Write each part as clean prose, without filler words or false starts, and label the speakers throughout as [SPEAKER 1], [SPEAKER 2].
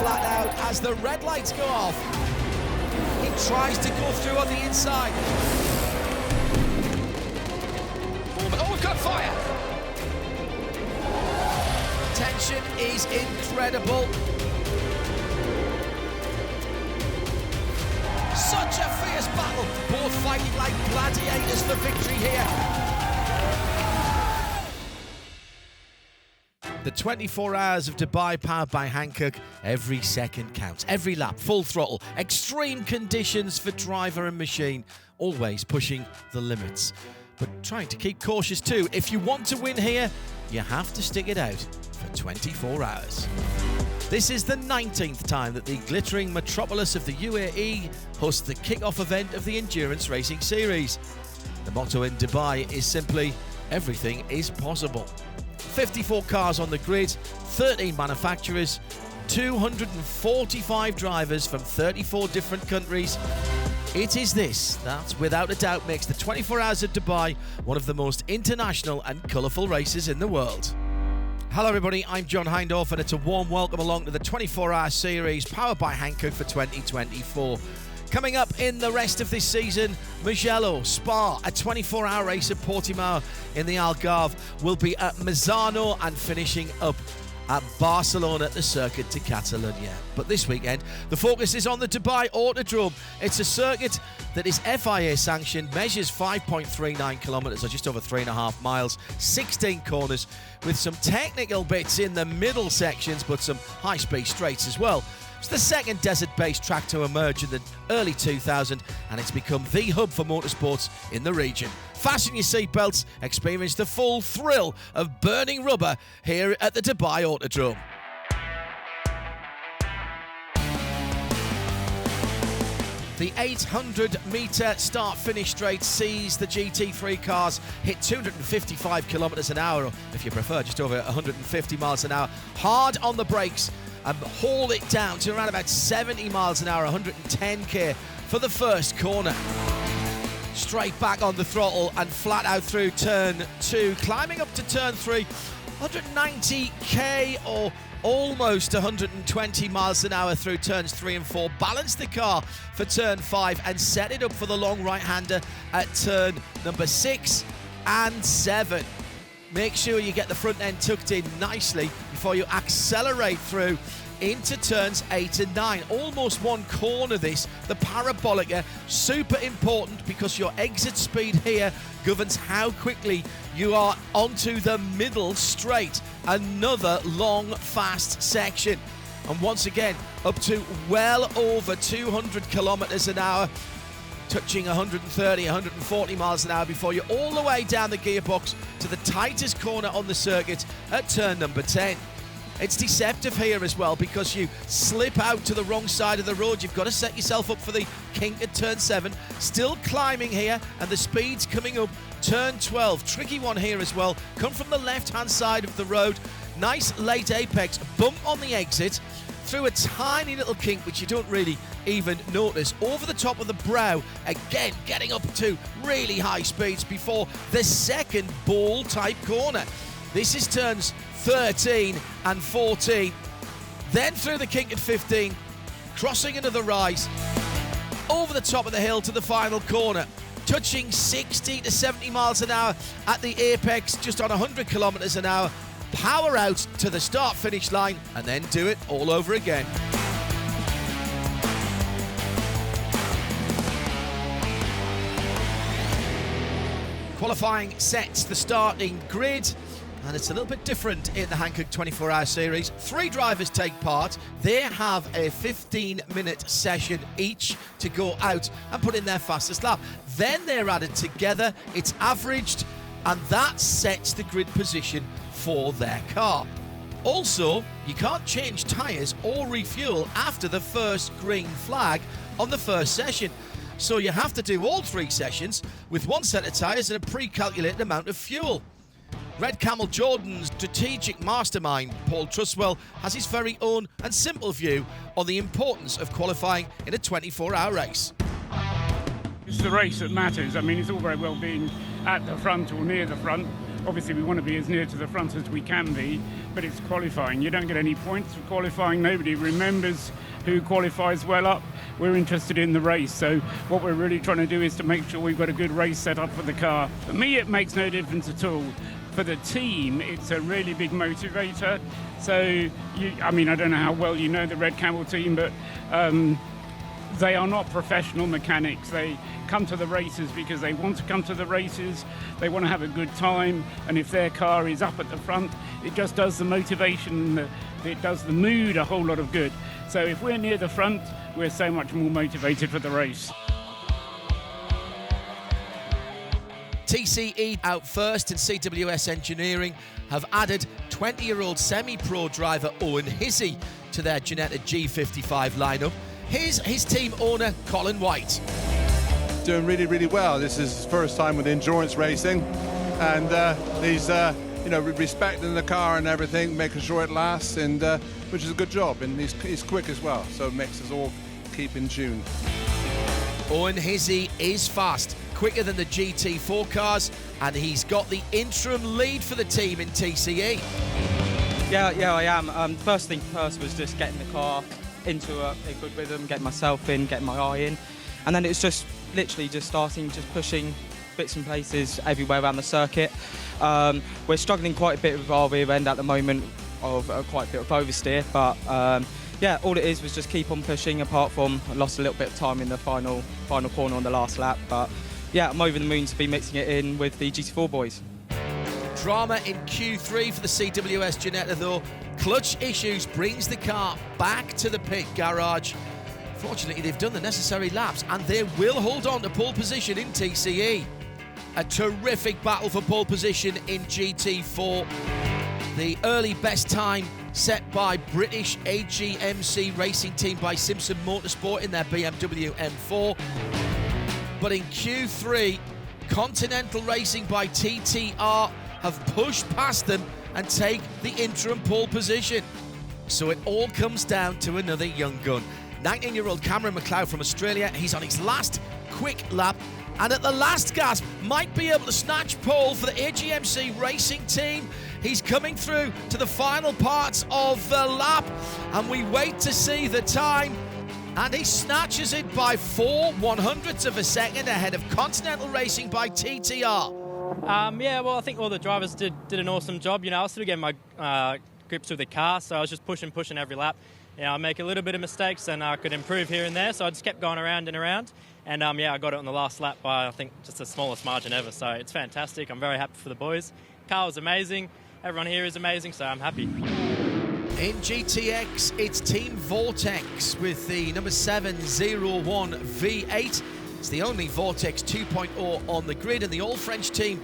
[SPEAKER 1] flat out as the red lights go off. He tries to go through on the inside. Oh, we've got fire! Tension is incredible. Such a fierce battle, both fighting like gladiators for victory here. The 24 hours of Dubai powered by Hankook, every second counts, every lap, full throttle, extreme conditions for driver and machine, always pushing the limits. But trying to keep cautious too. If you want to win here, you have to stick it out for 24 hours. This is the 19th time that the glittering metropolis of the UAE hosts the kick-off event of the Endurance Racing Series. The motto in Dubai is simply, everything is possible. 54 cars on the grid, 13 manufacturers, 245 drivers from 34 different countries. It is this that, without a doubt, makes the 24 Hours of Dubai one of the most international and colourful races in the world. Hello everybody, I'm John Hindorf and it's a warm welcome along to the 24-hour series powered by Hankook for 2024. Coming up in the rest of this season, Mugello, Spa, a 24-hour race at Portimao in the Algarve, will be at Misano and finishing up at Barcelona at the Circuit de Catalunya. But this weekend, the focus is on the Dubai Autodrome. It's a circuit that is FIA sanctioned, measures 5.39 kilometres or just over 3.5 miles, 16 corners with some technical bits in the middle sections but some high-speed straights as well. It's the second desert-based track to emerge in the early 2000s and it's become the hub for motorsports in the region. Fasten your seatbelts, experience the full thrill of burning rubber here at the Dubai Autodrome. The 800-metre start-finish straight sees the GT3 cars hit 255 kilometres an hour, or if you prefer, just over 150 miles an hour, hard on the brakes and haul it down to around about 70 miles an hour, 110k for the first corner. Straight back on the throttle and flat out through turn 2, climbing up to turn 3, 190k or almost 120 miles an hour through turns 3 and 4. Balance the car for turn 5 and set it up for the long right-hander at turn number 6 and 7. Make sure you get the front end tucked in nicely before you accelerate through into turns 8 and 9. Almost one corner this, the parabolica, super important because your exit speed here governs how quickly you are onto the middle straight. Another long, fast section. And once again, up to well over 200 kilometres an hour, touching 130, 140 miles an hour before you're all the way down the gearbox to the tightest corner on the circuit at turn number 10. It's deceptive here as well because you slip out to the wrong side of the road. You've got to set yourself up for the kink at turn 7. Still climbing here and the speed's coming up. Turn 12, tricky one here as well. Come from the left-hand side of the road. Nice late apex, bump on the exit. Through a tiny little kink which you don't really even notice. Over the top of the brow, again getting up to really high speeds before the second ball-type corner. This is turns 13 and 14. Then through the kink at 15, crossing another rise, over the top of the hill to the final corner, touching 60 to 70 miles an hour at the apex, just on 100 kilometres an hour, power out to the start-finish line, and then do it all over again. Qualifying sets the starting grid, and it's a little bit different in the Hankook 24-hour series. 3 drivers take part. They have a 15-minute session each to go out and put in their fastest lap. Then they're added together, it's averaged, and that sets the grid position for their car. Also, you can't change tyres or refuel after the first green flag on the first session. So you have to do all 3 sessions with one set of tyres and a pre-calculated amount of fuel. Red Camel Jordan's strategic mastermind, Paul Truswell, has his very own and simple view on the importance of qualifying in a 24-hour race.
[SPEAKER 2] It's the race that matters. I mean, it's all very well being at the front or near the front, obviously we want to be as near to the front as we can be, but it's qualifying. You don't get any points for qualifying. Nobody remembers who qualifies well up. We're interested in the race, so what we're really trying to do is to make sure we've got a good race set up for the car. For me, it makes no difference at all. For the team, it's a really big motivator. So, I don't know how well you know the Red Camel team, but they are not professional mechanics. They come to the races because they want to come to the races. They want to have a good time, and if their car is up at the front, it just does the motivation, it does the mood a whole lot of good. So if we're near the front, we're so much more motivated for the race.
[SPEAKER 1] TCE out first, and CWS Engineering have added 20-year-old semi-pro driver Owen Hissey to their Ginetta G55 lineup. Here's his team owner, Colin White.
[SPEAKER 3] Doing really, really well. This is his first time with endurance racing, and he's respecting the car and everything, making sure it lasts, and which is a good job. And he's quick as well, so it makes us all keep in tune.
[SPEAKER 1] Owen Hissey is fast, quicker than the GT4 cars, and he's got the interim lead for the team in TCE.
[SPEAKER 4] Yeah, I am. First thing first was just getting the car into a good rhythm, getting myself in, getting my eye in, and then it's just literally just pushing bits and places everywhere around the circuit. We're struggling quite a bit with our rear end at the moment, of quite a bit of oversteer, but all it is was just keep on pushing, apart from I lost a little bit of time in the final corner on the last lap, but yeah, I'm over the moon to be mixing it in with the GT4 boys.
[SPEAKER 1] Drama in Q3 for the CWS Ginetta though. Clutch issues brings the car back to the pit garage. Fortunately, they've done the necessary laps and they will hold on to pole position in TCE. A terrific battle for pole position in GT4. The early best time set by British AGMC racing team by Simpson Motorsport in their BMW M4. But in Q3, Continental Racing by TTR have pushed past them and take the interim pole position. So it all comes down to another young gun. 19-year-old Cameron McLeod from Australia. He's on his last quick lap, and at the last gasp might be able to snatch pole for the AGMC racing team. He's coming through to the final parts of the lap, and we wait to see the time, and he snatches it by 4/100ths of a second ahead of Continental Racing by TTR.
[SPEAKER 5] I think all the drivers did an awesome job. I was still getting my grips with the car, so I was just pushing every lap. I make a little bit of mistakes and I could improve here and there, so I just kept going around and around. And I got it on the last lap by, I think, just the smallest margin ever. So it's fantastic. I'm very happy for the boys. Car was amazing. Everyone here is amazing, so I'm happy.
[SPEAKER 1] In GTX, it's Team Vortex with the number 701 V8. It's the only Vortex 2.0 on the grid, and the all-French team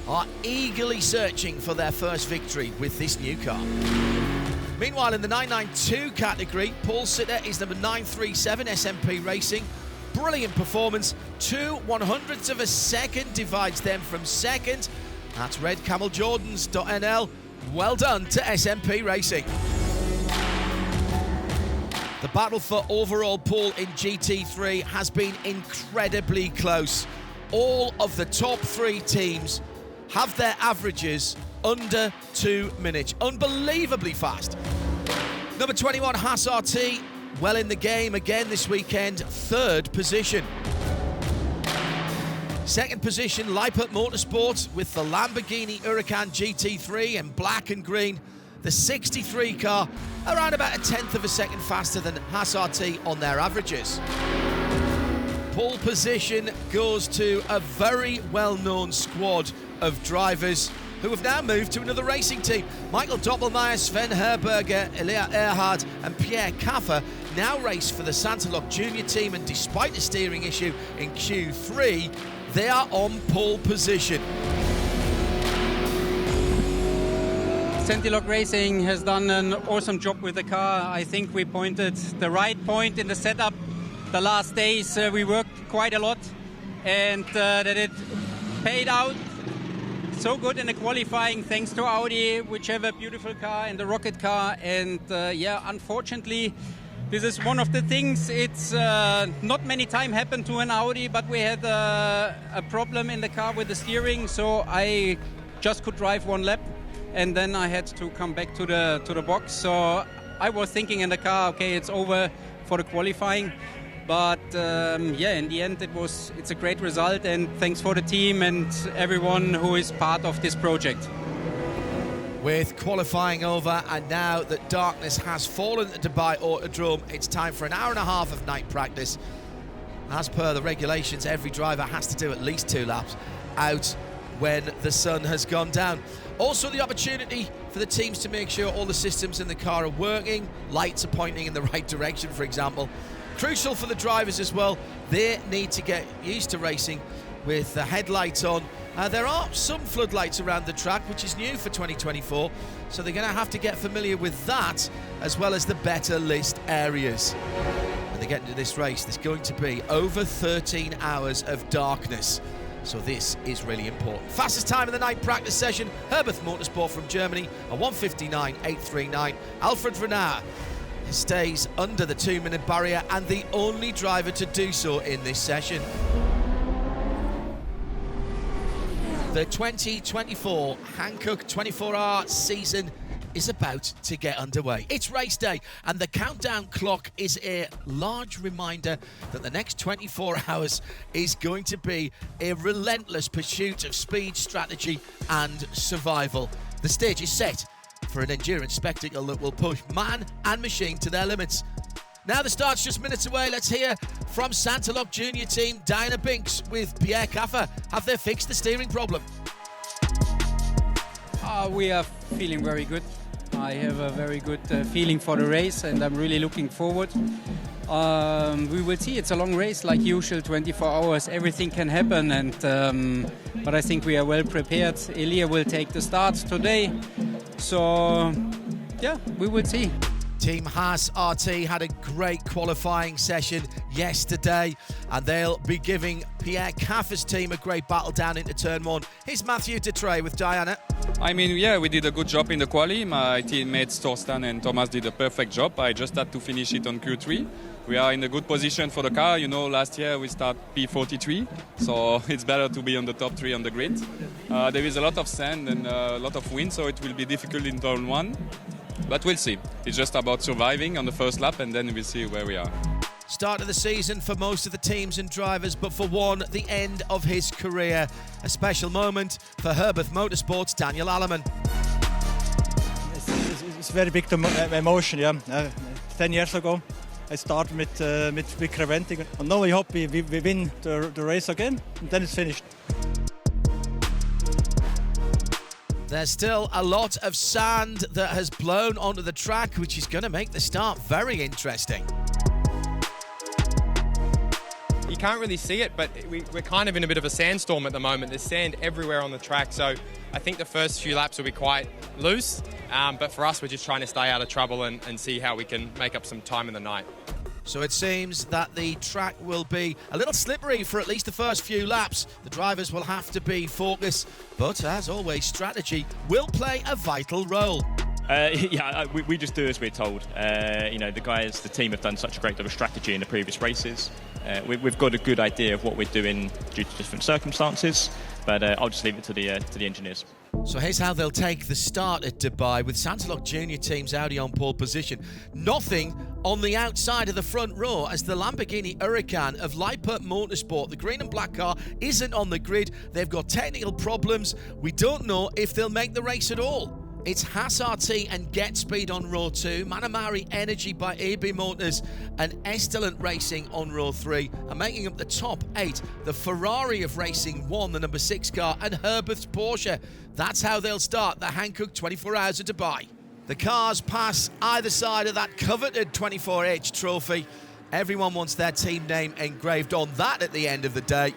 [SPEAKER 1] are eagerly searching for their first victory with this new car. Meanwhile, in the 992 category, Paul Sitter is number 937 SMP Racing. Brilliant performance. 2/100ths of a second divides them from second. That's Red Camel Jordans.nl. Well done to SMP Racing. The battle for overall pole in GT3 has been incredibly close. All of the top three teams have their averages under 2 minutes. Unbelievably fast. Number 21, Haas RT, well in the game again this weekend, third position. Second position, Leipert Motorsport with the Lamborghini Huracan GT3 in black and green. The 63 car, around about 1/10 of a second faster than Haas RT on their averages. Pole position goes to a very well-known squad of drivers who have now moved to another racing team. Michael Doppelmayr, Sven Herberger, Elia Earhard and Pierre Kaffer now race for the Santalok Junior team, and despite a steering issue in Q3, they are on pole position.
[SPEAKER 6] Santalok Racing has done an awesome job with the car. I think we pointed the right point in the setup. The last days we worked quite a lot, and that it paid out so good in the qualifying thanks to Audi, which have a beautiful car and the rocket car. And unfortunately, this is one of the things. It's not many time happened to an Audi, but we had a problem in the car with the steering. So I just could drive one lap, and then I had to come back to the box. So I was thinking in the car, okay, it's over for the qualifying. But in the end, it's a great result, and thanks for the team and everyone who is part of this project.
[SPEAKER 1] With qualifying over, and now that darkness has fallen at Dubai Autodrome, it's time for an hour and a half of night practice. As per the regulations, every driver has to do at least 2 laps out when the sun has gone down. Also the opportunity for the teams to make sure all the systems in the car are working, lights are pointing in the right direction, for example. Crucial for the drivers as well, they need to get used to racing with the headlights on. There are some floodlights around the track, which is new for 2024, so they're going to have to get familiar with that, as well as the better list areas. When they get into this race, there's going to be over 13 hours of darkness, so this is really important. Fastest time in the night practice session, Herbeth Motorsport from Germany, a 1:59.839. Alfred Renard stays under the 2-minute barrier, and the only driver to do so in this session. The 2024 Hankook 24-hour season is about to get underway. It's race day, and the countdown clock is a large reminder that the next 24 hours is going to be a relentless pursuit of speed, strategy and survival. The stage is set for an endurance spectacle that will push man and machine to their limits. Now the start's just minutes away. Let's hear from Santalok Junior Team, Diana Binks with Pierre Caffer. Have they fixed the steering problem?
[SPEAKER 6] We are feeling very good. I have a very good feeling for the race, and I'm really looking forward. We will see. It's a long race, like usual, 24 hours. Everything can happen, and but I think we are well prepared. Elia will take the start today, so yeah, we will see.
[SPEAKER 1] Team Haas RT had a great qualifying session yesterday, and they'll be giving Pierre Caffer's team a great battle down into turn 1. Here's Matthew Detrey with Diana.
[SPEAKER 7] I mean, yeah, we did a good job in the quali. My teammates Torsten and Thomas did a perfect job. I just had to finish it on Q3. We are in a good position for the car. You know, last year we start P43, so it's better to be on the top 3 on the grid. There is a lot of sand and a lot of wind, so it will be difficult in turn 1. But we'll see. It's just about surviving on the first lap, and then we'll see where we are.
[SPEAKER 1] Start of the season for most of the teams and drivers, but for one, the end of his career. A special moment for Herbeth Motorsport's Daniel Alleman.
[SPEAKER 8] It's very big emotion, yeah. 10 years ago, I started with Creventic, and now I hope we win the race again, and then it's finished.
[SPEAKER 1] There's still a lot of sand that has blown onto the track, which is going to make the start very interesting.
[SPEAKER 9] You can't really see it, but we're kind of in a bit of a sandstorm at the moment. There's sand everywhere on the track, so I think the first few laps will be quite loose, but for us, we're just trying to stay out of trouble and see how we can make up some time in the night.
[SPEAKER 1] So it seems that the track will be a little slippery for at least the first few laps. The drivers will have to be focused, but as always, strategy will play a vital role.
[SPEAKER 10] We just do as we're told. The guys, the team have done such a great deal of strategy in the previous races. We've got a good idea of what we're doing due to different circumstances, but I'll just leave it to the engineers.
[SPEAKER 1] So here's how they'll take the start at Dubai, with Santalok Junior Team's Audi on pole position. Nothing on the outside of the front row, as the Lamborghini Huracan of Leipert Motorsport, the green and black car, isn't on the grid. They've got technical problems. We don't know if they'll make the race at all. It's Haas RT and Get Speed on row 2, Manamari Energy by AB Motors and Estelant Racing on row 3. And making up the top 8, the Ferrari of Racing 1, the number 6 car, and Herbeth's Porsche. That's how they'll start the Hankook 24 Hours of Dubai. The cars pass either side of that coveted 24H trophy. Everyone wants their team name engraved on that at the end of the day.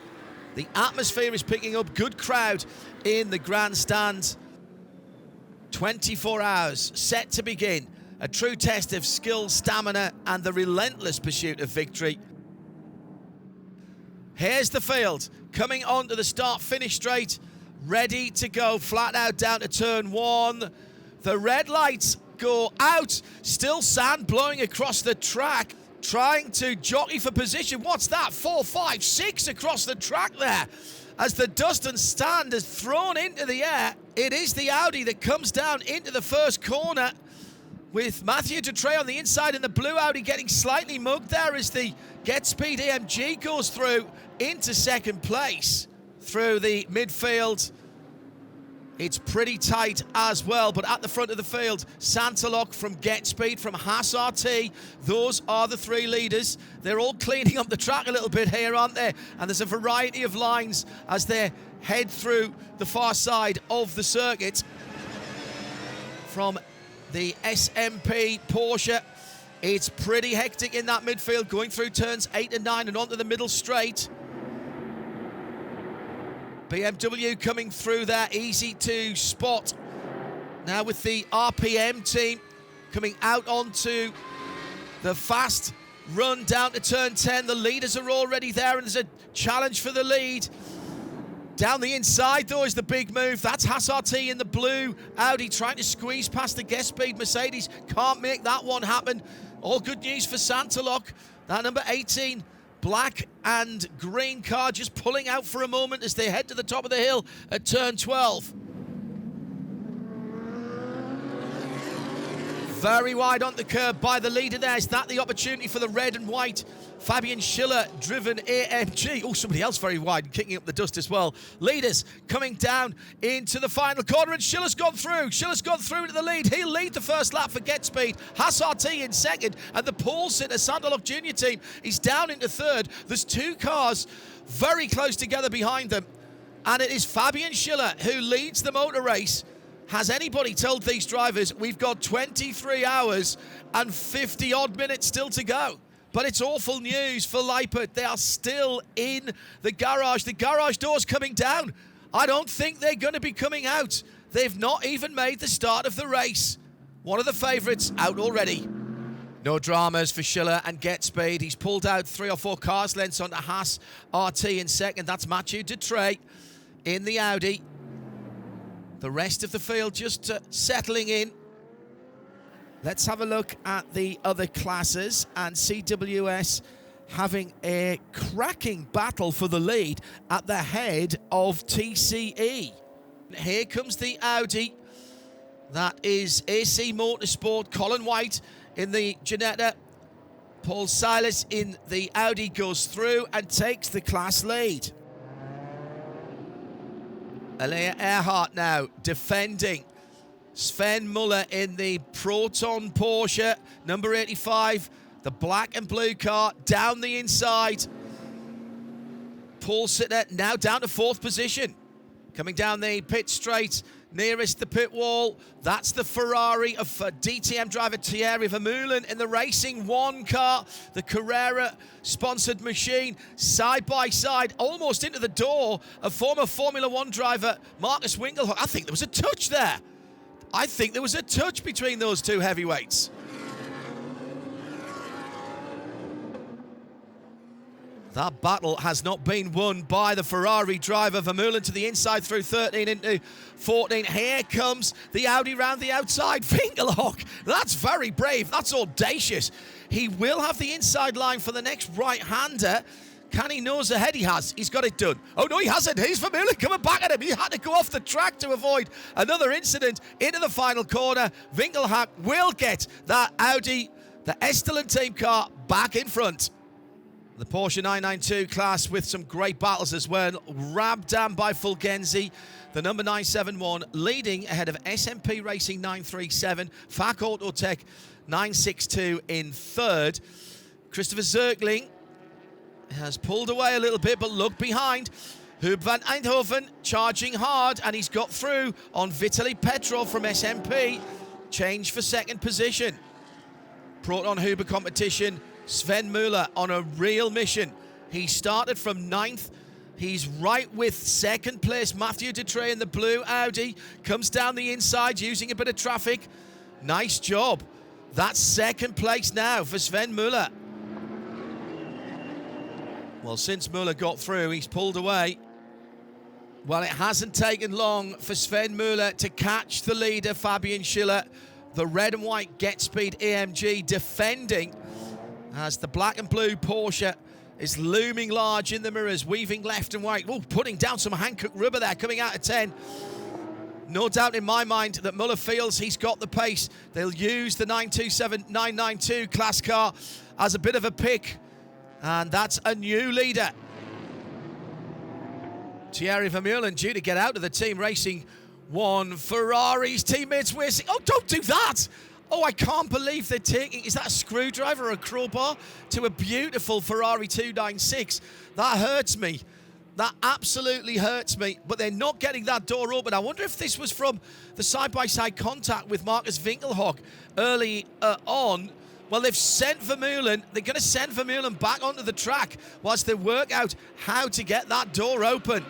[SPEAKER 1] The atmosphere is picking up, good crowd in the grandstand. 24 hours set to begin. A true test of skill, stamina, and the relentless pursuit of victory. Here's the field coming onto the start-finish straight, ready to go flat out down to turn 1. The red lights go out. Still sand blowing across the track, trying to jockey for position. What's that? 4, 5, 6 across the track there. as the dust and stand is thrown into the air. It is the Audi that comes down into the first corner, with Mathieu Dutré on the inside and the blue Audi getting slightly mugged there as the Get Speed AMG goes through into second place through the midfield. It's pretty tight as well, but at the front of the field, Santalok from Get Speed, from Haas RT, those are the three leaders. They're all cleaning up the track a little bit here, aren't they? And there's a variety of lines as they head through the far side of the circuit. From the SMP Porsche, it's pretty hectic in that midfield, going through turns 8 and 9 and onto the middle straight. BMW coming through there, easy to spot. Now with the RPM team coming out onto the fast run down to turn 10. The leaders are already there, and there's a challenge for the lead. Down the inside, though, is the big move. That's Haas RT in the blue Audi trying to squeeze past the Get Speed Mercedes. Can't make that one happen. All good news for Santalok. That number 18 black and green car just pulling out for a moment as they head to the top of the hill at turn 12. Very wide on the curb by the leader there. Is that the opportunity for the red and white Fabian Schiller driven AMG? Oh, somebody else very wide, kicking up the dust as well. Leaders coming down into the final corner, and Schiller's gone through. Schiller's gone through into the lead. He'll lead the first lap for Get Speed. Haas RT in second, and the pole sitter Santalok Junior team is down into third. There's two cars very close together behind them, and it is Fabian Schiller who leads the motor race. Has anybody told these drivers we've got 23 hours and 50 odd minutes still to go? But it's awful news for Lippert. They are still in the garage. The garage door's coming down. I don't think they're going to be coming out. They've not even made the start of the race. One of the favourites out already. No dramas for Schiller and Get Speed. He's pulled out 3 or 4 cars lengths onto Haas RT in second. That's Mathieu Dutré in the Audi. The rest of the field just settling in. Let's have a look at the other classes, and CWS having a cracking battle for the lead at the head of TCE. Here comes the Audi. That is AC Motorsport. Colin White in the Ginetta. Paul Silas in the Audi goes through and takes the class lead. Alea Earhart now defending. Sven Muller in the Proton Porsche, number 85, the black and blue car down the inside. Paul Sitter now down to 4th position. Coming down the pit straight, nearest the pit wall, that's the Ferrari of DTM driver Thierry Vermeulen in the Racing 1 car, the Carrera-sponsored machine, side by side, almost into the door of former Formula 1 driver Marcus Winkelhock. I think there was a touch there. I think there was a touch between those two heavyweights. That battle has not been won by the Ferrari driver. Vermeulen to the inside through 13 into 14. Here comes the Audi round the outside. Winkelhock, that's very brave. That's audacious. He will have the inside line for the next right-hander. Can he nose ahead? He has. He's got it done. Oh, no, he hasn't. He's Vermeulen coming back at him. He had to go off the track to avoid another incident into the final corner. Winkelhock will get that Audi, the Estelin team car, back in front. The Porsche 992 class with some great battles as well. Rabdam by Fulgenzi, the number 971, leading ahead of SMP Racing 937, FAC Autotech 962 in third. Christopher Zirkling has pulled away a little bit, but look behind. Hub van Eindhoven charging hard, and he's got through on Vitaly Petrov from SMP. Change for second position. Proton Huber competition. Sven Muller on a real mission. He started from 9th. He's right with second place Mathieu Dutré in the blue Audi. Comes down the inside using a bit of traffic. Nice job. That's second place now for Sven Muller. Well, since Muller got through, he's pulled away. Well, it hasn't taken long for Sven Muller to catch the leader, Fabian Schiller. The red and white Get Speed AMG defending as the black and blue Porsche is looming large in the mirrors, weaving left and right. Oh, putting down some Hankook rubber there, coming out of 10. No doubt in my mind that Muller feels he's got the pace. They'll use the 992 class car as a bit of a pick, and that's a new leader. Thierry Vermeulen due to get out of the team racing one. Ferrari's teammates racing. Oh, don't do that! Oh, I can't believe they're taking, is that a screwdriver or a crowbar to a beautiful Ferrari 296? That hurts me. That absolutely hurts me. But they're not getting that door open. I wonder if this was from the side-by-side contact with Marcus Winkelhock early on. Well, they've sent Vermeulen. They're going to send Vermeulen back onto the track whilst they work out how to get that door open.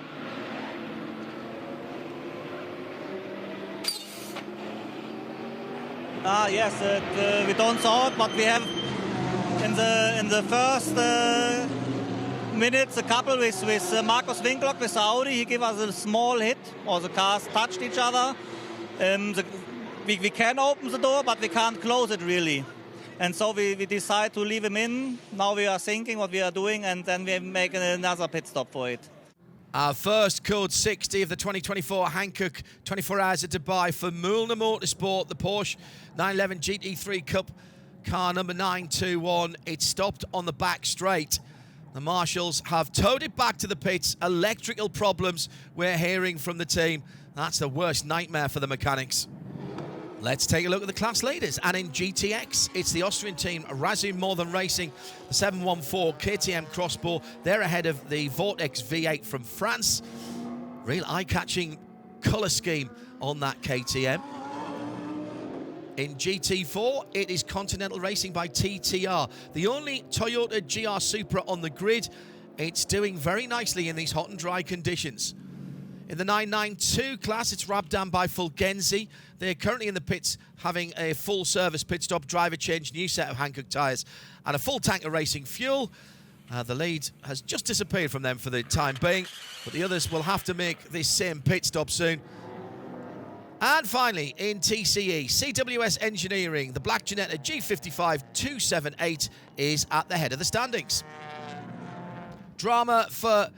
[SPEAKER 11] Yes, we don't saw it, but we have in the first minutes a couple with Marcus Winkelhock with Audi. He gave us a small hit, or the cars touched each other. We can open the door, but we can't close it really. And so we decide to leave him in. Now we are thinking what we are doing, and then we make another pit stop for it.
[SPEAKER 1] Our first Code 60 of the 2024 Hankook 24 Hours of Dubai for Mühlner Motorsport, the Porsche 911 GT3 Cup car number 921. It stopped on the back straight. The marshals have towed it back to the pits. Electrical problems we're hearing from the team. That's the worst nightmare for the mechanics. Let's take a look at the class leaders. And in GTX, it's the Austrian team, Razum More Than Racing, the 714 KTM Crossbow. They're ahead of the Vortex V8 from France. Real eye-catching colour scheme on that KTM. In GT4, it is Continental Racing by TTR, the only Toyota GR Supra on the grid. It's doing very nicely in these hot and dry conditions. In the 992 class, it's Rabdan by Fulgenzi. They're currently in the pits having a full service pit stop, driver change, new set of Hankook tyres, and a full tank of racing fuel. The lead has just disappeared from them for the time being, but the others will have to make this same pit stop soon. And finally, in TCE, CWS Engineering, the Black Ginetta G55 278 is at the head of the standings. Drama for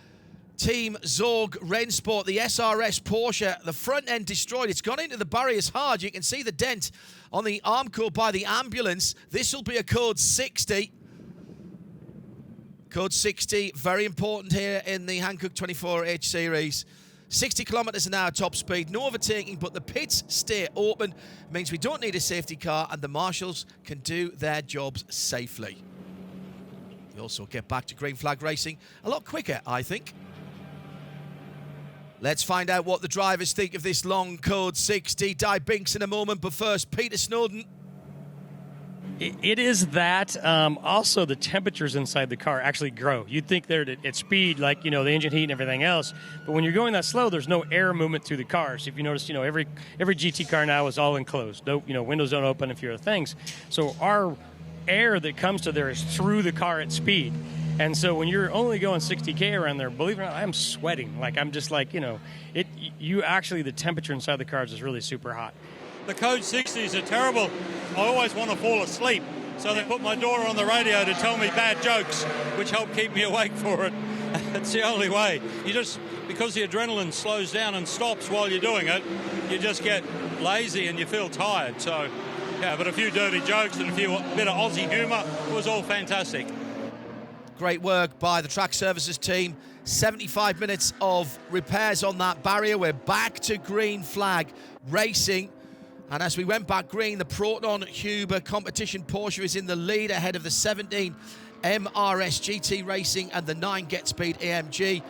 [SPEAKER 1] Team Zorg Rennsport, the SRS Porsche, the front end destroyed. It's gone into the barriers hard. You can see the dent on the Armco by the ambulance. This will be a Code 60. Code 60, very important here in the Hankook 24H series. 60 kilometers an hour top speed, no overtaking, but the pits stay open. It means we don't need a safety car and the marshals can do their jobs safely. We also get back to green flag racing a lot quicker, I think. Let's find out what the drivers think of this long Code 60. Di Binks in a moment, but first, Peter Snowden.
[SPEAKER 12] It is that. Also, the temperatures inside the car actually grow. You'd think they're at speed, like, the engine heat and everything else. But when you're going that slow, there's no air movement through the car. So if you notice, every GT car now is all enclosed. No, windows don't open, a few other things. So our air that comes to there is through the car at speed. And so when you're only going 60K around there, believe it or not, I'm sweating. I'm just the temperature inside the cars is really super hot.
[SPEAKER 13] The Code 60s are terrible. I always want to fall asleep, so they put my daughter on the radio to tell me bad jokes, which help keep me awake for it. It's the only way. Because the adrenaline slows down and stops while you're doing it, you just get lazy and you feel tired. So, yeah, but a few dirty jokes and a bit of Aussie humour was all fantastic.
[SPEAKER 1] Great work by the track services team. 75 minutes of repairs on that barrier. We're back to green flag racing. And as we went back green, the Proton Huber competition Porsche is in the lead ahead of the 17 MRS GT Racing and the 9 Get Speed AMG.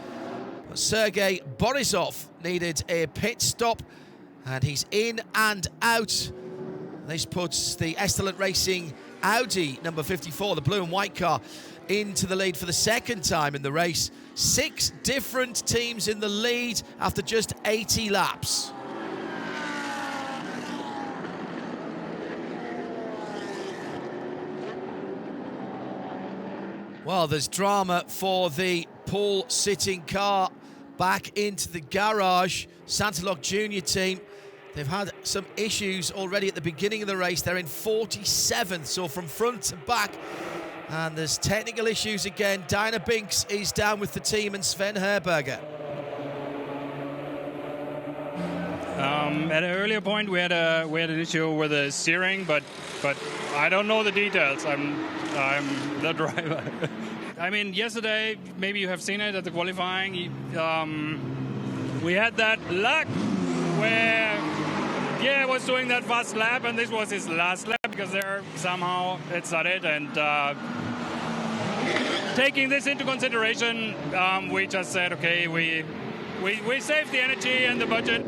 [SPEAKER 1] But Sergei Borisov needed a pit stop, and he's in and out. This puts the Estelant Racing Audi number 54, the blue and white car, into the lead for the second time in the race. 6 different teams in the lead after just 80 laps. Well, there's drama for the pole-sitting car back into the garage. Santalog Junior team, they've had some issues already at the beginning of the race. They're in 47th, so from front to back, And there's technical issues again. Dinah Binks is down with the team and Sven Herberger.
[SPEAKER 2] At an earlier point, we had an issue with the steering, but I don't know the details. I'm the driver. I mean, yesterday, maybe you have seen it at the qualifying. We had that luck where Pierre was doing that fast lap, and this was his last lap because there somehow it started. And taking this into consideration, we just said, okay, we saved the energy and the budget.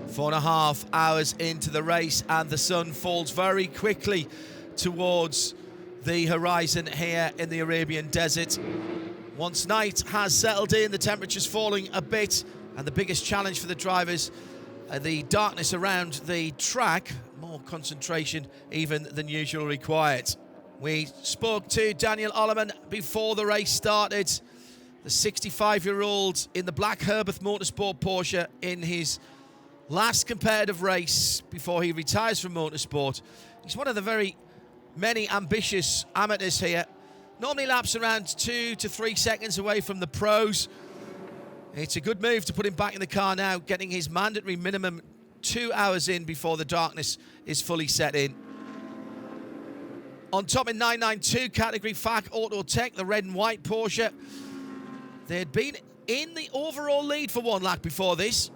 [SPEAKER 1] 4.5 hours into the race, and the sun falls very quickly towards the horizon here in the Arabian desert. Once night has settled in, the temperature's falling a bit, and the biggest challenge for the drivers, the darkness around the track, more concentration even than usual required. We spoke to Daniel Ollerman before the race started. The 65-year-old in the black Herbert Motorsport Porsche in his last competitive race before he retires from motorsport. He's one of the very many ambitious amateurs here. Normally laps around 2 to 3 seconds away from the pros. It's a good move to put him back in the car now, getting his mandatory minimum 2 hours in before the darkness is fully set in. On top in 992 category, FAC Auto Tech, the red and white Porsche. They'd been in the overall lead for one lap before this.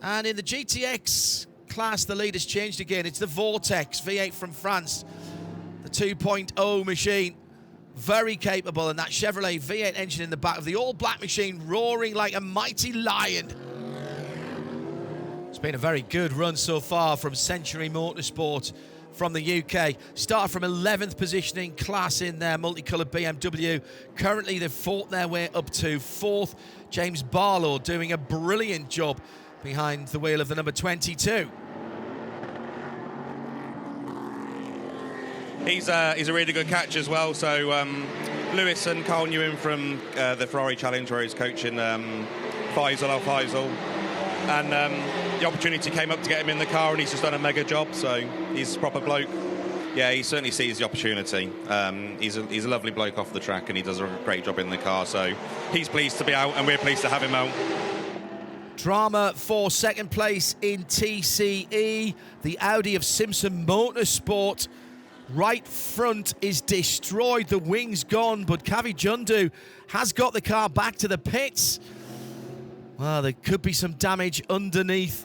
[SPEAKER 1] And in the GTX class, the lead has changed again. It's the Vortex V8 from France, the 2.0 machine. Very capable, and that Chevrolet V8 engine in the back of the all-black machine roaring like a mighty lion. It's been a very good run so far from Century Motorsport from the UK. Started from 11th position in class in their multicoloured BMW. Currently, they've fought their way up to 4th. James Barlow doing a brilliant job behind the wheel of the number 22.
[SPEAKER 14] He's a really good catch as well. So Lewis and Carl knew him from the Ferrari Challenge where he's coaching Faisal Al-Faisal. And the opportunity came up to get him in the car, and he's just done a mega job. So he's a proper bloke. Yeah, he certainly sees the opportunity. He's a lovely bloke off the track, and he does a great job in the car. So he's pleased to be out, and we're pleased to have him out.
[SPEAKER 1] Drama for second place in TCE. The Audi of Simpson Motorsport. Right front is destroyed, the wing's gone, but Kavi Jundu has got the car back to the pits. Well, there could be some damage underneath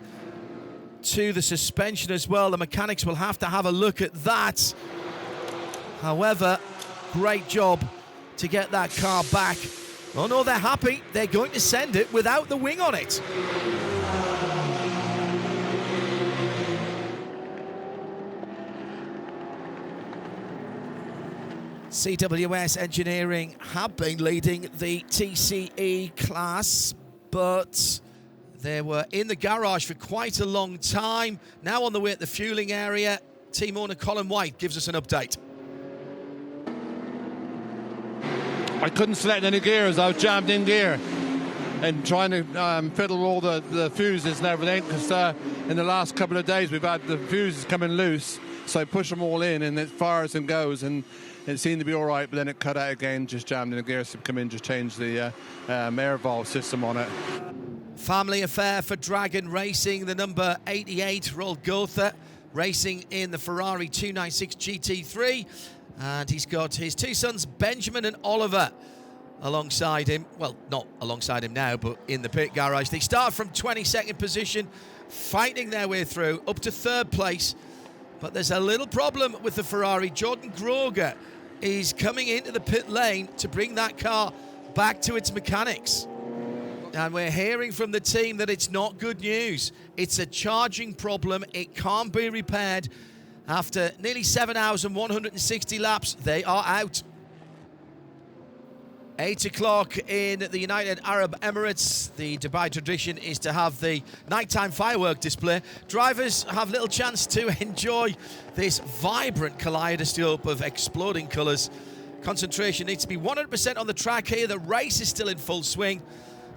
[SPEAKER 1] to the suspension as well. The mechanics will have to have a look at that. However, great job to get that car back. Oh no, they're happy. They're going to send it without the wing on it. CWS Engineering have been leading the TCE class, but they were in the garage for quite a long time. Now on the way at the fueling area, team owner Colin White gives us an update.
[SPEAKER 3] I couldn't select any gears. I was jammed in gear and trying to fiddle all the fuses and everything, because in the last couple of days we've had the fuses coming loose, so I push them all in and it fires and goes, and it seemed to be all right, but then it cut out again, just jammed in the gear, so come in, just changed the air valve system on it.
[SPEAKER 1] Family affair for Dragon Racing, the number 88, Roald Gotha, racing in the Ferrari 296 GT3. And he's got his two sons, Benjamin and Oliver, alongside him. Well, not alongside him now, but in the pit garage. They start from 22nd position, fighting their way through up to 3rd place. But there's a little problem with the Ferrari. Jordan Groger is coming into the pit lane to bring that car back to its mechanics. And we're hearing from the team that it's not good news. It's a charging problem. It can't be repaired. After nearly 7 hours and 160 laps, they are out. 8 o'clock in the United Arab Emirates. The Dubai tradition is to have the nighttime firework display. Drivers have little chance to enjoy this vibrant kaleidoscope of exploding colours. Concentration needs to be 100% on the track here. The race is still in full swing,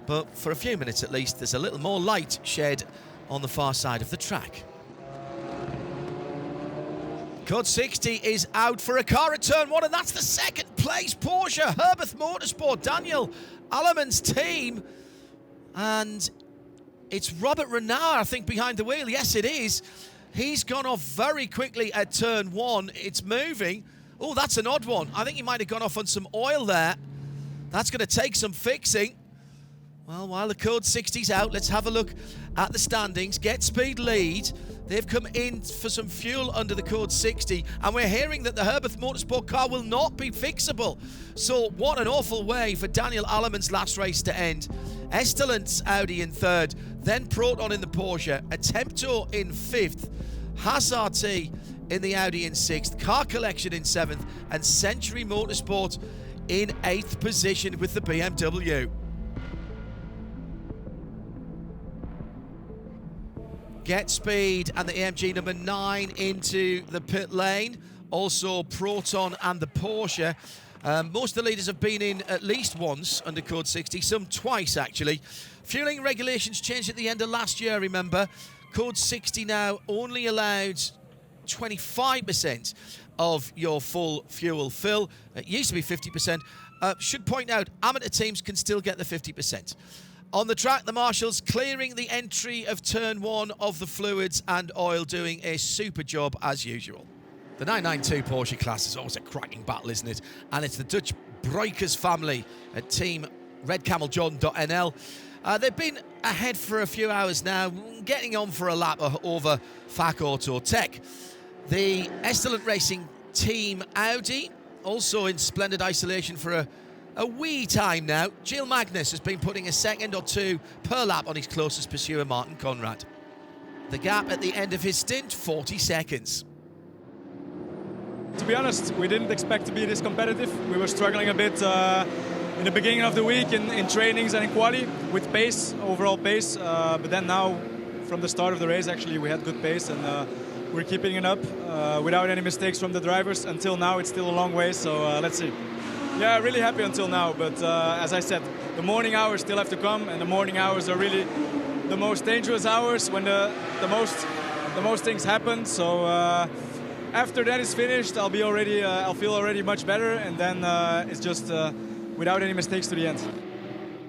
[SPEAKER 1] but for a few minutes at least, there's a little more light shed on the far side of the track. Code 60 is out for a car at turn 1, and that's the second place Porsche Herbert Motorsport, Daniel Alleman's team. And it's Robert Renard, I think, behind the wheel. Yes, it is. He's gone off very quickly at turn 1. It's moving. Oh, that's an odd one. I think he might have gone off on some oil there. That's going to take some fixing. Well, while the Code 60's out, let's have a look at the standings. Get Speed lead. They've come in for some fuel under the Code 60, and we're hearing that the Herbert Motorsport car will not be fixable. So what an awful way for Daniel Alleman's last race to end. Estelant's Audi in 3rd, then Proton in the Porsche, Attemptor in 5th, Haas-RT in the Audi in 6th, Car Collection in 7th, and Century Motorsport in 8th position with the BMW. Get Speed and the AMG number 9 into the pit lane. Also Proton and the Porsche. Most of the leaders have been in at least once under Code 60, some twice actually. Fueling regulations changed at the end of last year, remember. Code 60 now only allowed 25% of your full fuel fill. It used to be 50%. Should point out, amateur teams can still get the 50%. On the track, the marshals clearing the entry of turn 1 of the fluids and oil, doing a super job as usual. The 992 Porsche class is always a cracking battle, isn't it? And it's the Dutch Breukers family at Team redcameljordan.nl. They've been ahead for a few hours now, getting on for a lap over FAC Auto Tech. The Estelant Racing Team Audi, also in splendid isolation for a wee time now. Gilles Magnus has been putting a second or two per lap on his closest pursuer, Martin Conrad. The gap at the end of his stint, 40 seconds.
[SPEAKER 15] To be honest, we didn't expect to be this competitive. We were struggling a bit in the beginning of the week in trainings and in quali with pace, overall pace. But then now, from the start of the race, actually, we had good pace, and we're keeping it up without any mistakes from the drivers. Until now, it's still a long way, so let's see. Yeah, really happy until now, but as I said, the morning hours still have to come, and the morning hours are really the most dangerous hours when the most things happen. So after that is finished, I'll feel already much better, and then it's just without any mistakes to the end.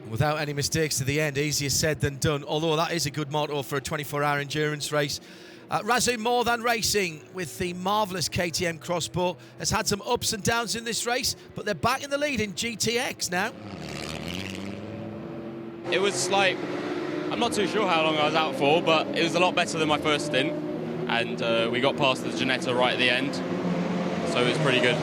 [SPEAKER 1] Without any mistakes to the end, easier said than done, although that is a good motto for a 24-hour endurance race. Razoo More Than Racing with the marvellous KTM Crossbow has had some ups and downs in this race, but they're back in the lead in GTX now.
[SPEAKER 16] It was like, I'm not too sure how long I was out for, but it was a lot better than my first stint, and we got past the Ginetta right at the end, so it was pretty good.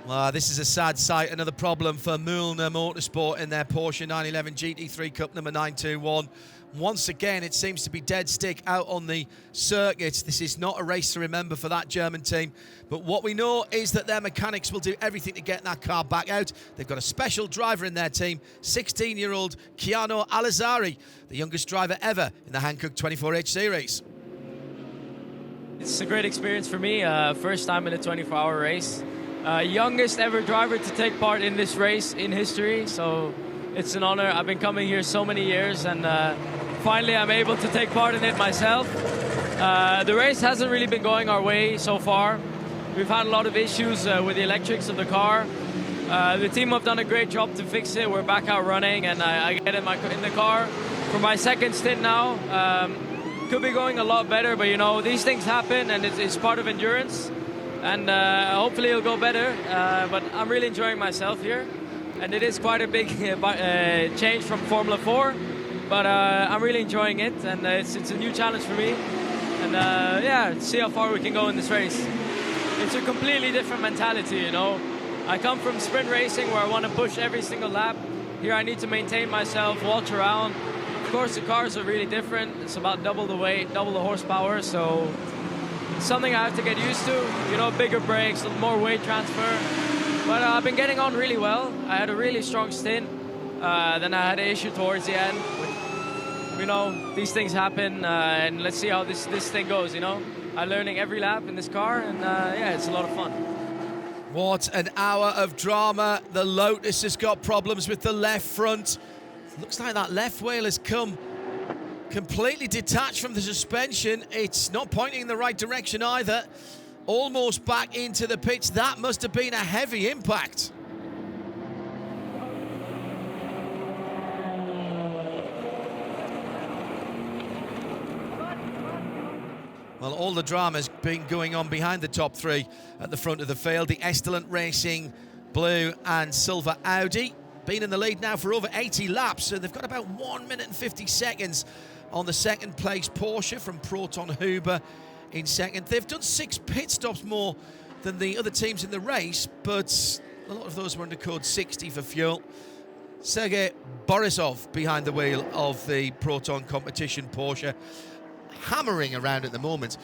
[SPEAKER 1] Well, this is a sad sight, another problem for Mühlner Motorsport in their Porsche 911 GT3 Cup number 921. Once again, it seems to be dead stick out on the circuit. This is not a race to remember for that German team. But what we know is that their mechanics will do everything to get that car back out. They've got a special driver in their team, 16-year-old Keanu Alizari, the youngest driver ever in the Hankook 24H series.
[SPEAKER 5] It's a great experience for me. First time in a 24-hour race. Youngest ever driver to take part in this race in history. So it's an honor. I've been coming here so many years, and finally I'm able to take part in it myself. The race hasn't really been going our way so far. We've had a lot of issues with the electrics of the car. The team have done a great job to fix it. We're back out running, and I get in the car for my second stint now. Could be going a lot better, but you know, these things happen, and it's part of endurance. And hopefully it'll go better. But I'm really enjoying myself here. And it is quite a big change from Formula 4, but I'm really enjoying it, and it's a new challenge for me. And yeah, see how far we can go in this race. It's a completely different mentality, you know. I come from sprint racing where I want to push every single lap. Here I need to maintain myself, watch around. Of course, the cars are really different. It's about double the weight, double the horsepower, so it's something I have to get used to. You know, bigger brakes, more weight transfer. But I've been getting on really well. I had a really strong stint. Then I had an issue towards the end. But, you know, these things happen, and let's see how this thing goes, you know. I'm learning every lap in this car, and yeah, it's a lot of fun.
[SPEAKER 1] What an hour of drama. The Lotus has got problems with the left front. Looks like that left wheel has come completely detached from the suspension. It's not pointing in the right direction either. almost back into the pitch. That must have been a heavy impact. Well, all the drama's been going on behind the top three at the front of the field. The Estelant Racing blue and silver Audi been in the lead now for over 80 laps, so they've got about 1 minute and 50 seconds on the second place Porsche from Proton Huber in second. They've done 6 pit stops more than the other teams in the race, but a lot of those were under code 60 for fuel. Sergei Borisov behind the wheel of the Proton competition Porsche, hammering around at the moment.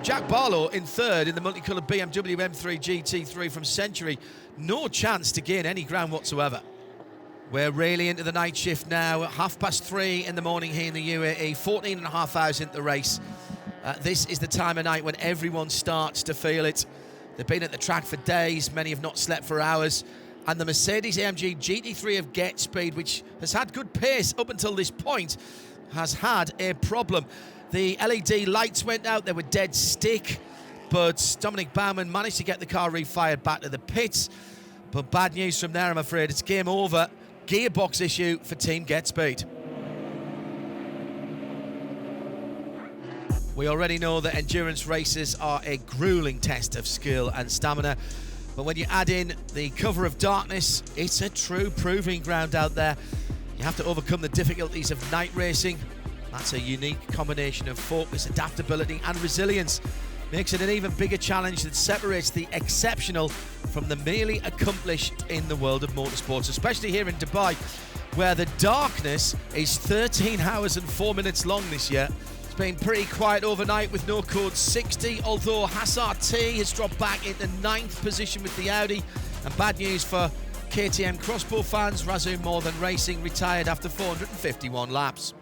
[SPEAKER 1] Jack Barlow in third in the multicoloured BMW M3 GT3 from Century. No chance to gain any ground whatsoever. We're really into the night shift now, at 3:30 in the morning here in the UAE, 14.5 hours into the race. This is the time of night when everyone starts to feel it. They've been at the track for days, many have not slept for hours, and the Mercedes-AMG GT3 of Get Speed, which has had good pace up until this point, has had a problem. The LED lights went out, they were dead stick, but Dominic Baumann managed to get the car refired back to the pits. But bad news from there, I'm afraid. It's game over. Gearbox issue for Team Get Speed. We already know that endurance races are a grueling test of skill and stamina, but when you add in the cover of darkness, it's a true proving ground out there. You have to overcome the difficulties of night racing. That's a unique combination of focus, adaptability and resilience. Makes it an even bigger challenge that separates the exceptional from the merely accomplished in the world of motorsports, especially here in Dubai, where the darkness is 13 hours and 4 minutes long this year. It's been pretty quiet overnight with no code 60, although Hassar T has dropped back into 9th position with the Audi. And bad news for KTM Crossbow fans, Razoo More Than Racing retired after 451 laps.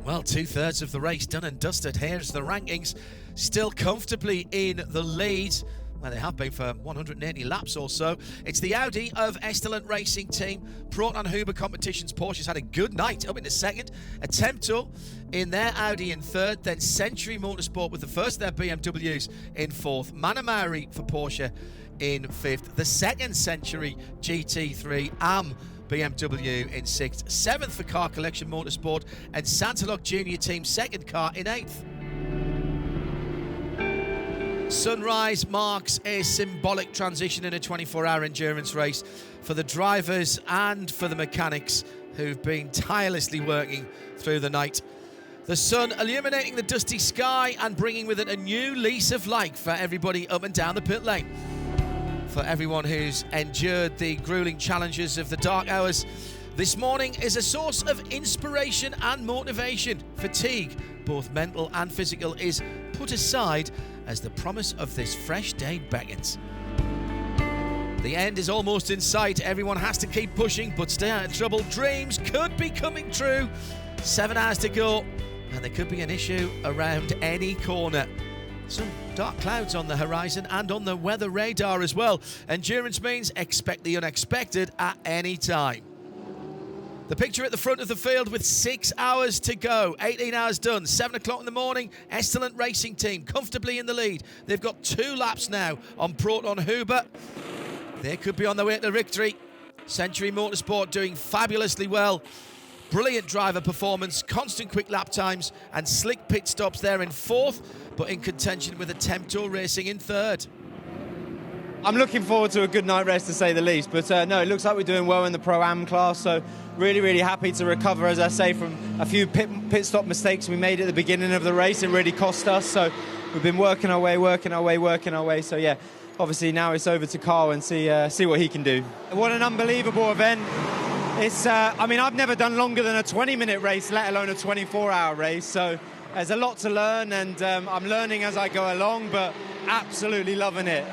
[SPEAKER 1] Well, 2/3 of the race done and dusted. Here's the rankings. Still comfortably in the lead, where they have been for 180 laps or so. It's the Audi of Estelant Racing Team. Proton Huber Competitions Porsche's had a good night up into second. Attempto in their Audi in third. Then Century Motorsport with the first of their BMWs in fourth. Manamauri for Porsche in fifth. The second Century GT3 AM BMW in 6th, 7th for Car Collection Motorsport, and Santalok Junior Team second car in 8th. Sunrise marks a symbolic transition in a 24-hour endurance race for the drivers and for the mechanics who've been tirelessly working through the night. The sun illuminating the dusty sky and bringing with it a new lease of life for everybody up and down the pit lane. For everyone who's endured the grueling challenges of the dark hours, this morning is a source of inspiration and motivation. Fatigue, both mental and physical, is put aside as the promise of this fresh day beckons. The end is almost in sight. Everyone has to keep pushing, but stay out of trouble. Dreams could be coming true. 7 hours to go, and there could be an issue around any corner. Some dark clouds on the horizon and on the weather radar as well. Endurance means expect the unexpected at any time. The picture at the front of the field with 6 hours to go. 18 hours done. 7 o'clock in the morning. Estelant Racing Team comfortably in the lead. They've got 2 laps now on Proton Huber. They could be on their way to victory. Century Motorsport doing fabulously well. Brilliant driver performance, constant quick lap times and slick pit stops there in 4th, but in contention with Attempto Racing in 3rd.
[SPEAKER 17] I'm looking forward to a good night rest, to say the least, but no, it looks like we're doing well in the Pro-Am class, so really happy to recover, as I say, from a few pit stop mistakes we made at the beginning of the race. It really cost us, so we've been working our way, so yeah, obviously now it's over to Carl and see what he can do. What an unbelievable event. It's, I mean, I've never done longer than a 20-minute race, let alone a 24-hour race, so there's a lot to learn, and I'm learning as I go along, but absolutely loving it.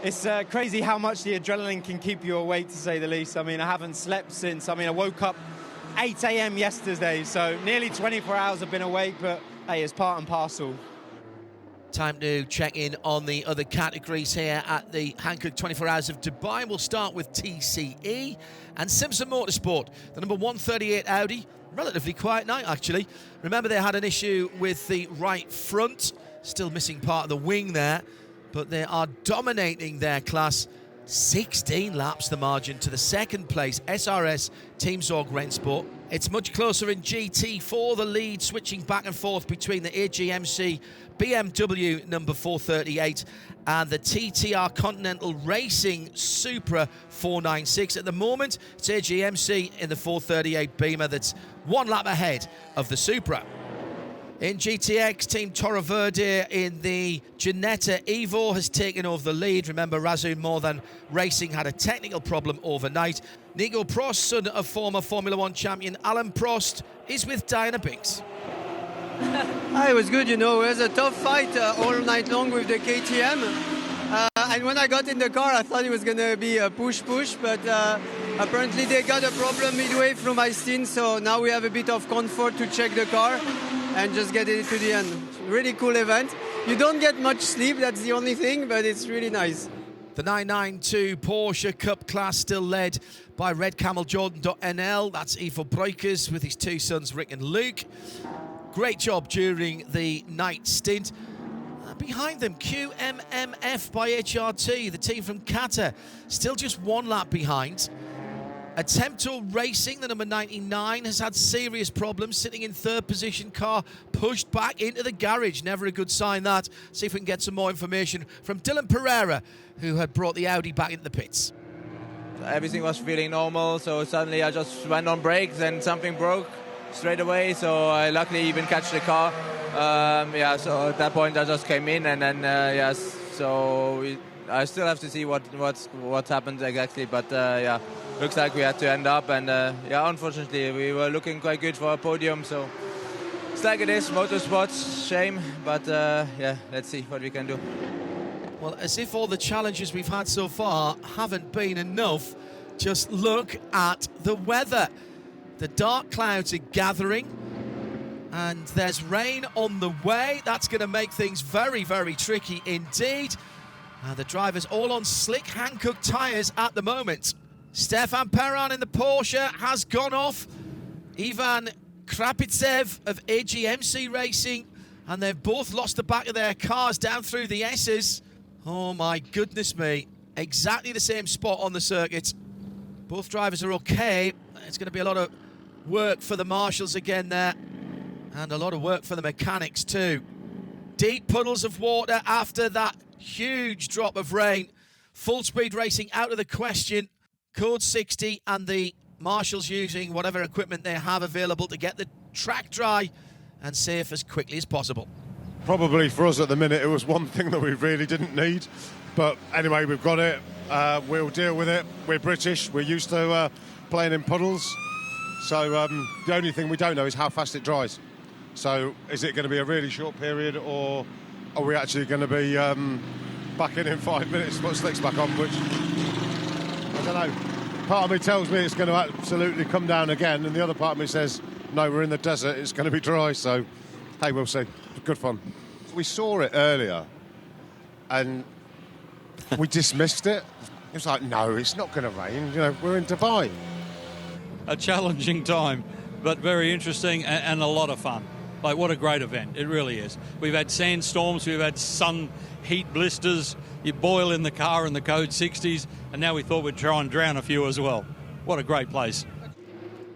[SPEAKER 17] It's crazy how much the adrenaline can keep you awake, to say the least. I mean, I haven't slept since, I woke up 8 a.m. yesterday, so nearly 24 hours I've been awake, but hey, it's part and parcel.
[SPEAKER 1] Time to check in on the other categories here at the Hankook 24 Hours of Dubai. We'll start with TCE and Simpson Motorsport. The number 138 Audi, relatively quiet night actually. Remember, they had an issue with the right front Still missing part of the wing there, but they are dominating their class. 16 laps the margin to the second place SRS Team Zorg Rennsport. It's much closer in GT for the lead, switching back and forth between the AGMC BMW number 438 and the TTR Continental Racing Supra 496. At the moment, it's AGMC in the 438 Beamer that's 1 lap ahead of the Supra. In GTX, Team Toro Verde in the Ginetta Evo has taken over the lead. Remember, Razoo Mordan Racing had a technical problem overnight. Nico Prost, son of former Formula One champion Alan Prost, is with Diana Binks.
[SPEAKER 18] It was good, you know. It was a tough fight all night long with the KTM. And when I got in the car, I thought it was going to be a push-push, but apparently they got a problem midway through my stint, so now we have a bit of comfort to check the car and just get it to the end. Really cool event. You don't get much sleep, that's the only thing, but it's really nice.
[SPEAKER 1] The 992 Porsche Cup class still led by Red Camel Jordan.nl. That's Ivo Breukers with his 2 sons, Rick and Luke. Great job during the night stint. Behind them, QMMF by HRT, the team from Qatar, still just 1 lap behind. Attempto Racing, the number 99, has had serious problems, sitting in 3rd position, car pushed back into the garage. Never a good sign, that. See if we can get some more information from Dylan Pereira, who had brought the Audi back into the pits.
[SPEAKER 17] Everything was feeling normal, so suddenly I just went on brakes and something broke straight away, so I luckily even catch the car. So at that point I just came in, and then I still have to see what happened exactly, but looks like we had to end up, and unfortunately we were looking quite good for a podium, so it's like it is, motorsports, shame, but let's see what we can do.
[SPEAKER 1] Well, as if all the challenges we've had so far haven't been enough, just look at the weather. The dark clouds are gathering, and there's rain on the way. That's going to make things very, very tricky indeed. The drivers all on slick Hankook tyres at the moment. Stefan Perrin in the Porsche has gone off. Ivan Krapitsev of AGMC Racing, and they've both lost the back of their cars down through the S's. Oh my goodness me. Exactly the same spot on the circuit. Both drivers are okay. It's going to be a lot of work for the marshals again there, and a lot of work for the mechanics too. Deep puddles of water after that huge drop of rain. Full speed racing out of the question. Code 60 and the marshals using whatever equipment they have available to get the track dry and safe as quickly as possible.
[SPEAKER 19] Probably for us at the minute, it was one thing that we really didn't need, but anyway, we've got it. We'll deal with it. We're British, we're used to playing in puddles, so the only thing we don't know is how fast it dries. So is it going to be a really short period, or are we actually going to be back in 5 minutes to put slicks back on, which I don't know. Part of me tells me it's going to absolutely come down again, and the other part of me says, no, we're in the desert, it's going to be dry, so hey, we'll see. Good fun. We saw it earlier, and we dismissed it. It was like, no, it's not going to rain, you know, we're in Dubai.
[SPEAKER 13] A challenging time, but very interesting and a lot of fun. Like, what a great event, it really is. We've had sandstorms, we've had sun heat blisters, you boil in the car in the code 60s, and now we thought we'd try and drown a few as well. What a great place.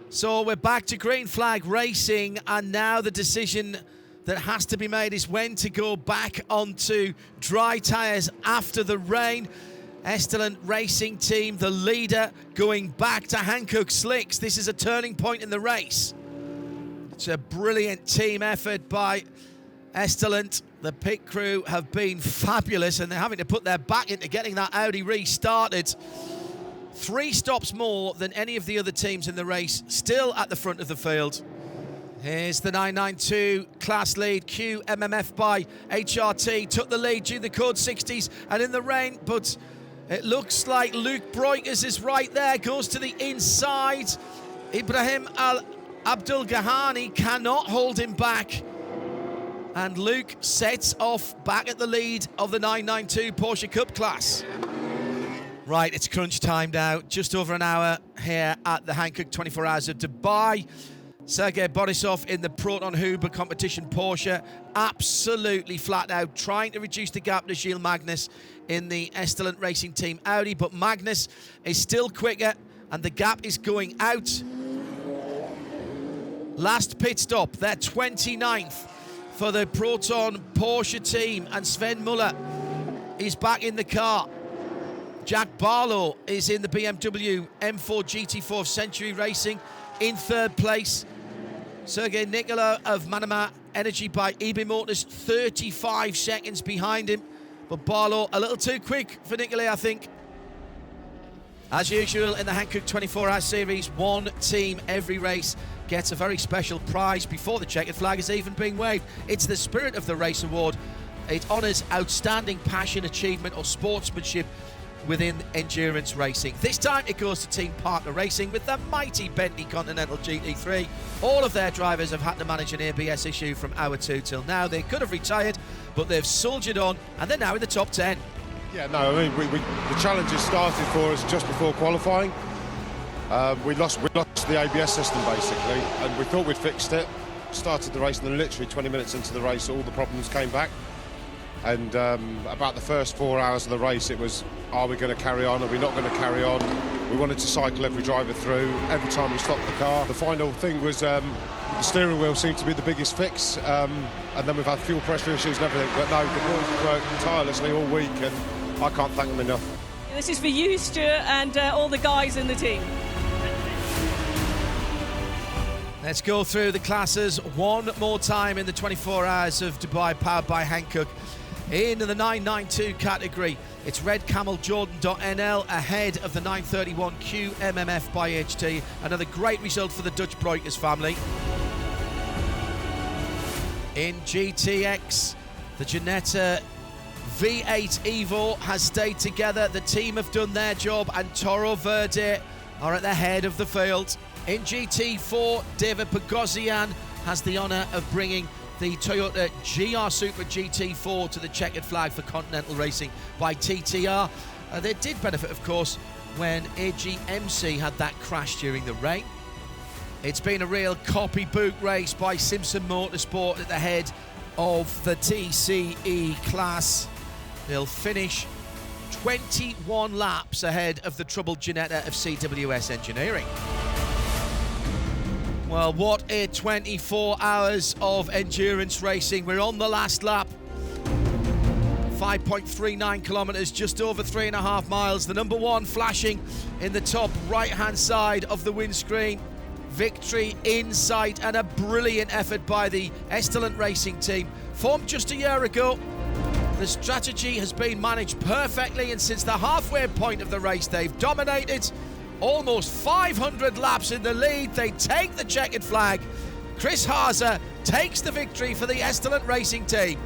[SPEAKER 1] So we're back to green flag racing, and now the decision that has to be made is when to go back onto dry tyres after the rain. Estelant Racing Team, the leader, going back to Hankook slicks. This is a turning point in the race. It's a brilliant team effort by Estelant. The pit crew have been fabulous, and they're having to put their back into getting that Audi restarted. 3 stops more than any of the other teams in the race, still at the front of the field. Here's the 992 class lead. QMMF by HRT took the lead during the code 60s and in the rain, but it looks like Luke Breukers is right there, goes to the inside. Ibrahim Abdul Ghahani cannot hold him back, and Luke sets off back at the lead of the 992 Porsche Cup class. Right, it's crunch time now. Just over an hour here at the Hankook 24 Hours of Dubai. Sergei Borisov in the Proton Huber competition Porsche, absolutely flat out, trying to reduce the gap to Gilles Magnus in the Stellant Racing Team Audi, but Magnus is still quicker and the gap is going out. Last pit stop, they're 29th for the Proton Porsche team, and Sven Muller is back in the car. Jack Barlow is in the BMW M4 GT4 Century Racing in third place. Sergei Nikola of Manama Energy by eBay Motors 35 seconds behind him, but Barlow a little too quick for Nikola, I think. As usual in the Hankook 24-hour series, one team every race gets a very special prize before the checkered flag is even being waved. It's the Spirit of the Race Award. It honours outstanding passion, achievement or sportsmanship within endurance racing. This time it goes to Team Partner Racing with the mighty Bentley Continental GT3. All of their drivers have had to manage an ABS issue from hour 2 till now. They could have retired, but they've soldiered on and they're now in the top 10.
[SPEAKER 19] Yeah, no, I mean, the challenges started for us just before qualifying. We lost the ABS system basically, and we thought we'd fixed it. Started the race, and then literally 20 minutes into the race, all the problems came back. And about the first 4 hours of the race, it was, are we going to carry on? Are we not going to carry on? We wanted to cycle every driver through. Every time we stopped the car, the final thing was the steering wheel seemed to be the biggest fix, and then we've had fuel pressure issues and everything. But no, the boys worked tirelessly all week, and I can't thank them enough.
[SPEAKER 20] This is for you, Stuart, and all the guys in the team.
[SPEAKER 1] Let's go through the classes one more time in the 24 hours of Dubai, powered by Hankook. In the 992 category, it's Red Camel Jordan.nl ahead of the 931Q MMF by HT. Another great result for the Dutch Breukers family. In GTX, the Ginetta V8 Evo has stayed together. The team have done their job, and Toro Verde are at the head of the field. In GT4, David Pagosian has the honour of bringing the Toyota GR Super GT4 to the checkered flag for Continental Racing by TTR. They did benefit, of course, when AGMC had that crash during the rain. It's been a real copybook race by Simpson Motorsport at the head of the TCE class. They'll finish 21 laps ahead of the troubled Ginetta of CWS Engineering. Well, what a 24 hours of endurance racing. We're on the last lap. 5.39 kilometres, just over 3.5 miles. The number one flashing in the top right-hand side of the windscreen. Victory in sight, and a brilliant effort by the Stellant Racing Team. Formed just a year ago, the strategy has been managed perfectly, and since the halfway point of the race, they've dominated. Almost 500 laps in the lead. They take the checkered flag. Chris Haase takes the victory for the Stellant Racing Team.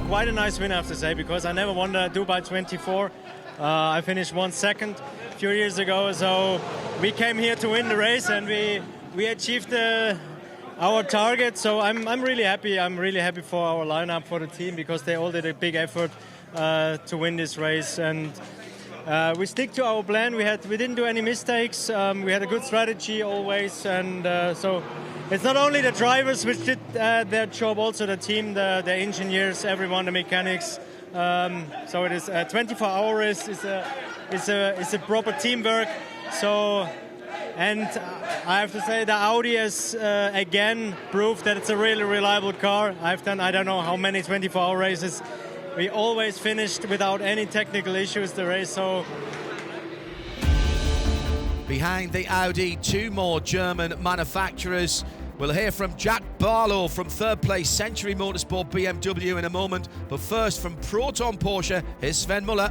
[SPEAKER 12] Quite a nice win, I have to say, because I never won the Dubai 24. I finished 1 second a few years ago, so we came here to win the race, and we achieved our target. So I'm really happy. I'm really happy for our lineup, for the team, because they all did a big effort to win this race, and we stick to our plan. We didn't do any mistakes. We had a good strategy always, and so it's not only the drivers which did their job, also the team, the engineers, everyone, the mechanics. So it is a 24-hour race. It's a proper teamwork. So, and I have to say the Audi has again proved that it's a really reliable car. I've done I don't know how many 24-hour races. We always finished without any technical issues the race, so...
[SPEAKER 1] Behind the Audi, two more German manufacturers. We'll hear from Jack Barlow from third place Century Motorsport BMW in a moment, but first from Proton Porsche, here's Sven Muller.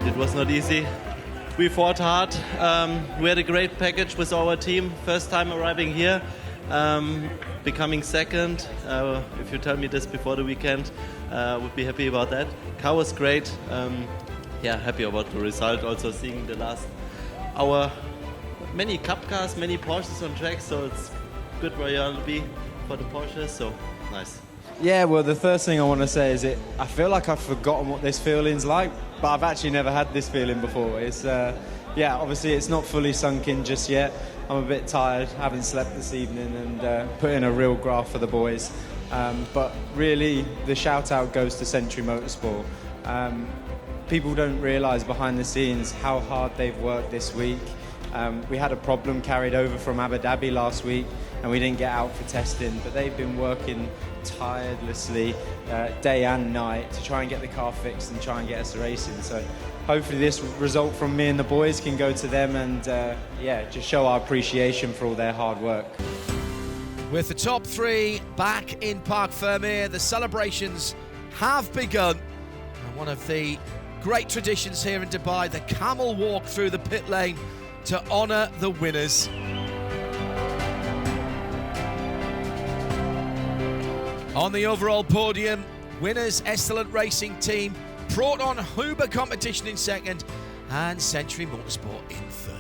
[SPEAKER 21] It was not easy. We fought hard. We had a great package with our team. First time arriving here. Becoming second, if you tell me this before the weekend, I would be happy about that. Car was great. Happy about the result. Also seeing the last hour, many Cup cars, many Porsches on track, so it's good where you want to be for the Porsche, so nice.
[SPEAKER 17] Yeah, well, the first thing I want to say is I feel like I've forgotten what this feeling's like, but I've actually never had this feeling before. It's yeah, obviously it's not fully sunk in just yet. I'm a bit tired, haven't slept this evening, and put in a real graft for the boys. But really, the shout-out goes to Century Motorsport. People don't realise behind the scenes how hard they've worked this week. We had a problem carried over from Abu Dhabi last week, and we didn't get out for testing, but they've been working tirelessly day and night to try and get the car fixed and try and get us racing. So hopefully this result from me and the boys can go to them and just show our appreciation for all their hard work.
[SPEAKER 1] With the top three back in Parc Fermé, the celebrations have begun. And one of the great traditions here in Dubai, the camel walk through the pit lane to honour the winners. On the overall podium, winners Estelant Racing Team, Proton Huber Competition in second, and Century Motorsport in third.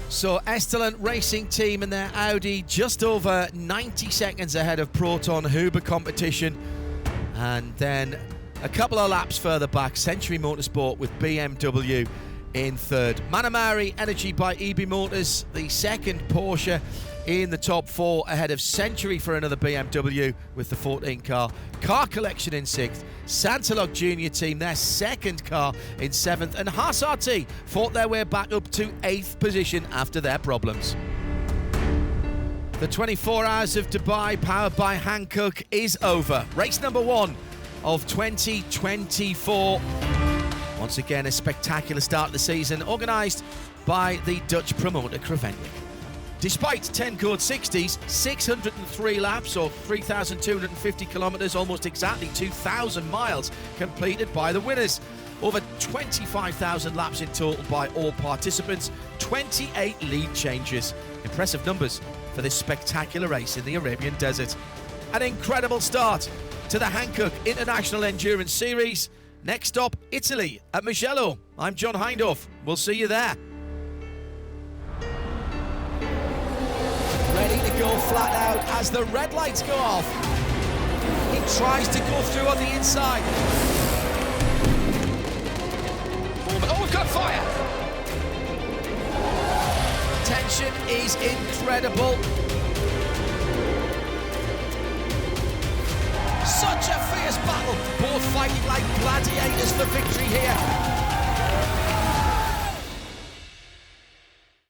[SPEAKER 1] So Estelant Racing Team and their Audi just over 90 seconds ahead of Proton Huber Competition, and then a couple of laps further back, Century Motorsport with BMW in third. Manamari Energy by EB Motors, the second Porsche in the top four, ahead of Century for another BMW with the 14 car. Car Collection in sixth. Santalog Junior Team, their second car, in seventh. And Haas RT fought their way back up to eighth position after their problems. The 24 Hours of Dubai, powered by Hankook, is over. Race number one of 2024. Once again, a spectacular start of the season, organised by the Dutch promoter Creventic. Despite 10 code 60s, 603 laps, or 3,250 kilometres, almost exactly 2,000 miles completed by the winners. Over 25,000 laps in total by all participants, 28 lead changes. Impressive numbers for this spectacular race in the Arabian Desert. An incredible start to the Hankook International Endurance Series. Next stop, Italy at Mugello. I'm John Hindorf. We'll see you there. Ready to go flat out as the red lights go off. He tries to go through on the inside. Oh, we've got fire! Tension is incredible. Such a fierce battle, both fighting like gladiators for victory here.